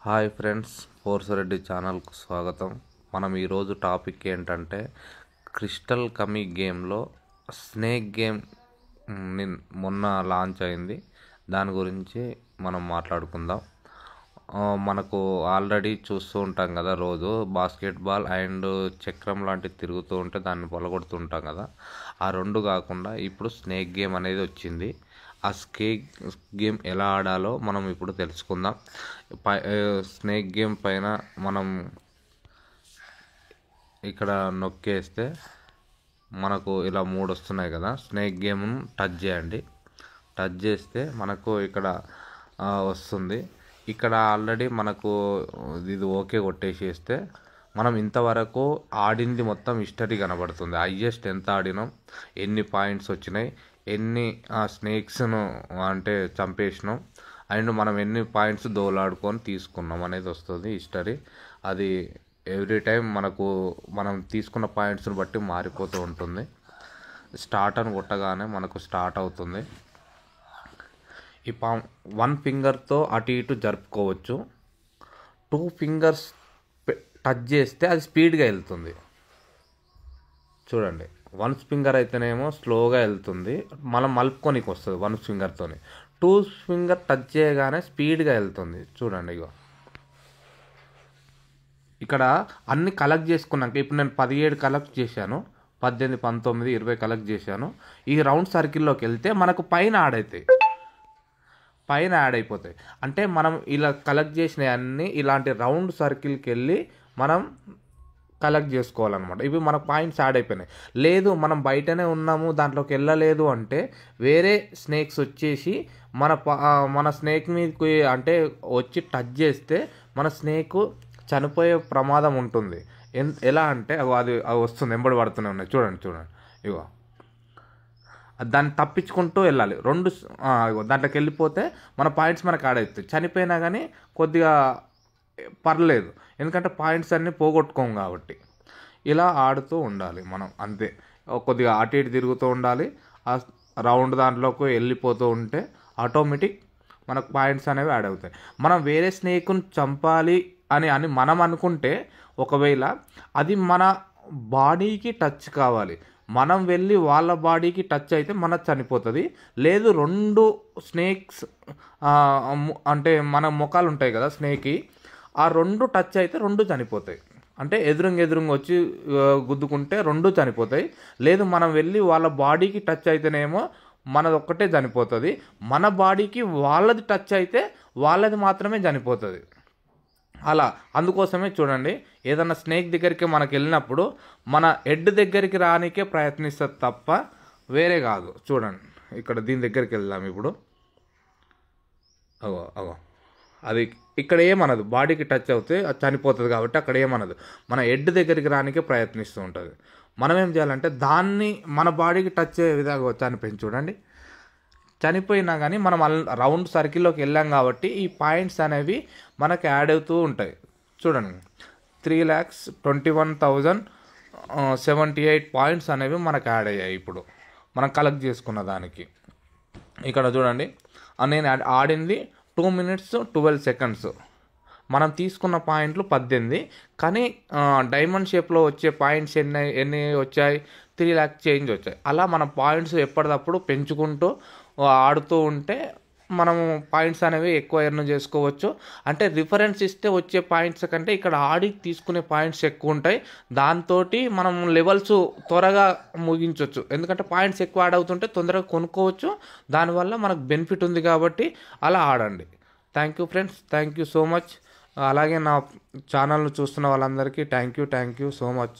Hi friends, force Reddy ఛానల్కు స్వాగతం. మనం ఈరోజు టాపిక్ ఏంటంటే క్రిస్టల్ కమీ గేమ్లో స్నేక్ గేమ్ మొన్న లాంచ్ అయింది. దాని గురించి మనం మాట్లాడుకుందాం. మనకు ఆల్రెడీ చూస్తూ ఉంటాం కదా, రోజు బాస్కెట్బాల్ అండ్ చక్రం లాంటివి తిరుగుతూ ఉంటే దాన్ని పొలగొడుతుంటాం కదా. ఆ రెండు కాకుండా ఇప్పుడు స్నేక్ గేమ్ అనేది వచ్చింది. ఆ గేమ్ ఎలా ఆడాలో మనం ఇప్పుడు తెలుసుకుందాం. స్నేక్ గేమ్ పైన మనం ఇక్కడ నొక్కేస్తే మనకు ఇలా 3 వస్తున్నాయి కదా. స్నేక్ గేమ్ను టచ్ చేయండి. టచ్ చేస్తే మనకు ఇక్కడ వస్తుంది. ఇక్కడ ఆల్రెడీ మనకు ఇది ఓకే కొట్టేసేస్తే మనం ఇంతవరకు ఆడింది మొత్తం హిస్టరీ కనబడుతుంది. హైయెస్ట్ ఎంత ఆడినాం, ఎన్ని పాయింట్స్ వచ్చినాయి, ఎన్ని స్నేక్స్ను అంటే చంపేసినాం, అండ్ మనం ఎన్ని పాయింట్స్ దోలాడుకొని తీసుకున్నాం అనేది వస్తుంది హిస్టరీ. అది ఎవ్రీ టైం మనం తీసుకున్న పాయింట్స్ని బట్టి మారిపోతూ ఉంటుంది. స్టార్ట్ అని కొట్టగానే మనకు స్టార్ట్ అవుతుంది. ఈ 1 ఫింగర్తో అటు ఇటు జరుపుకోవచ్చు. 2 ఫింగర్స్ టచ్ చేస్తే అది స్పీడ్గా వెళ్తుంది. చూడండి, 1 ఫింగర్ అయితేనేమో స్లోగా వెళ్తుంది, మనం మలుపుకోనికి వస్తుంది 1 ఫింగర్తోని. 2 ఫింగర్ టచ్ చేయగానే స్పీడ్గా వెళ్తుంది. చూడండి, ఇక్కడ అన్ని కలెక్ట్ చేసుకున్నాక ఇప్పుడు నేను 17 కలెక్ట్ చేశాను, 18, 19, 20 కలెక్ట్ చేశాను. ఈ రౌండ్ సర్కిల్లోకి వెళ్తే మనకు పైన యాడ్ అయిపోతాయి. అంటే మనం ఇలా కలెక్ట్ చేసినవి అన్నీ ఇలాంటి రౌండ్ సర్కిల్కి వెళ్ళి మనం కలెక్ట్ చేసుకోవాలన్నమాట. ఇవి మనకు పాయింట్స్ యాడ్ అయిపోయినాయి. లేదు మనం బయటనే ఉన్నాము, దాంట్లోకి వెళ్ళలేదు అంటే వేరే స్నేక్స్ వచ్చేసి మన స్నేక్ మీదకి అంటే వచ్చి టచ్ చేస్తే మన స్నేక్ చనిపోయే ప్రమాదం ఉంటుంది. ఎలా అంటే అది వస్తుంది, వెంబడి పడుతూనే ఉన్నాయి. చూడండి, ఇగో దాన్ని తప్పించుకుంటూ వెళ్ళాలి. దాంట్లోకి వెళ్ళిపోతే మన పాయింట్స్ మనకు యాడ్ అవుతాయి. చనిపోయినా కానీ కొద్దిగా పర్లేదు, ఎందుకంటే పాయింట్స్ అన్నీ పోగొట్టుకోము కాబట్టి. ఇలా ఆడుతూ ఉండాలి మనం, అంతే. కొద్దిగా అటు ఇటు తిరుగుతూ ఉండాలి. ఆ రౌండ్ దాంట్లోకి వెళ్ళిపోతూ ఉంటే ఆటోమేటిక్ మనకు పాయింట్స్ అనేవి యాడ్ అవుతాయి. మనం వేరే స్నేక్ను చంపాలి అని మనం అనుకుంటే ఒకవేళ అది మన బాడీకి టచ్ కావాలి, మనం వెళ్ళి వాళ్ళ బాడీకి టచ్ అయితే మనకు చనిపోతుంది. లేదు 2 స్నేక్స్ అంటే మన ముఖాలు ఉంటాయి కదా స్నేక్కి, ఆ 2 టచ్ అయితే 2 చనిపోతాయి. అంటే ఎదురుంగా వచ్చి గుద్దుకుంటే 2 చనిపోతాయి. లేదు మనం వెళ్ళి వాళ్ళ బాడీకి టచ్ అయితేనేమో మనది ఒక్కటే చనిపోతుంది. మన బాడీకి వాళ్ళది టచ్ అయితే వాళ్ళది మాత్రమే చనిపోతుంది. అలా అందుకోసమే చూడండి, ఏదన్నా స్నేక్ దగ్గరికి మనకు వెళ్ళినప్పుడు మన హెడ్ దగ్గరికి రానికే ప్రయత్నిస్తుంది తప్ప వేరే కాదు. చూడండి, ఇక్కడ దీని దగ్గరికి వెళ్దాం ఇప్పుడు. అగో అది ఇక్కడ ఏమనదు, బాడీకి టచ్ అవుతే అది చనిపోతుంది కాబట్టి అక్కడ ఏమనదు. మన హెడ్ దగ్గరికి రానికే ప్రయత్నిస్తూ ఉంటుంది. మనం ఏం చేయాలంటే దాన్ని మన బాడీకి టచ్ అయ్యే విధంగా చనిపోయింది. చూడండి, చనిపోయినా కానీ మనం రౌండ్ సర్కిల్లోకి వెళ్ళాం కాబట్టి ఈ పాయింట్స్ అనేవి మనకు యాడ్ అవుతూ ఉంటాయి. చూడండి, 3,21,078 పాయింట్స్ అనేవి మనకు యాడ్ అయ్యాయి ఇప్పుడు మనం కలెక్ట్ చేసుకున్న దానికి. ఇక్కడ చూడండి, నేను ఆడింది 2 minutes 12 seconds. మనం తీసుకున్న పాయింట్లు 18, కానీ డైమండ్ షేప్లో వచ్చే పాయింట్స్ ఎన్ని వచ్చాయి? 3 lakh చేంజ్ వచ్చాయి. అలా మన పాయింట్స్ ఎప్పటికప్పుడు పెంచుకుంటూ ఆడుతూ ఉంటే మనము పాయింట్స్ అనేవి ఎక్కువ ఎర్న్ చేసుకోవచ్చు. అంటే రిఫరెన్స్ ఇస్తే వచ్చే పాయింట్స్ కంటే ఇక్కడ ఆడి తీసుకునే పాయింట్స్ ఎక్కువ ఉంటాయి. దాంతో మనం లెవెల్స్ త్వరగా ముగించవచ్చు, ఎందుకంటే పాయింట్స్ ఎక్కువ యాడ్ అవుతుంటే తొందరగా కొనుక్కోవచ్చు. దానివల్ల మనకు బెనిఫిట్ ఉంది కాబట్టి అలా ఆడండి. Thank you friends, thank you so much. అలాగే నా ఛానల్ను చూస్తున్న వాళ్ళందరికీ థ్యాంక్ యూ సో మచ్.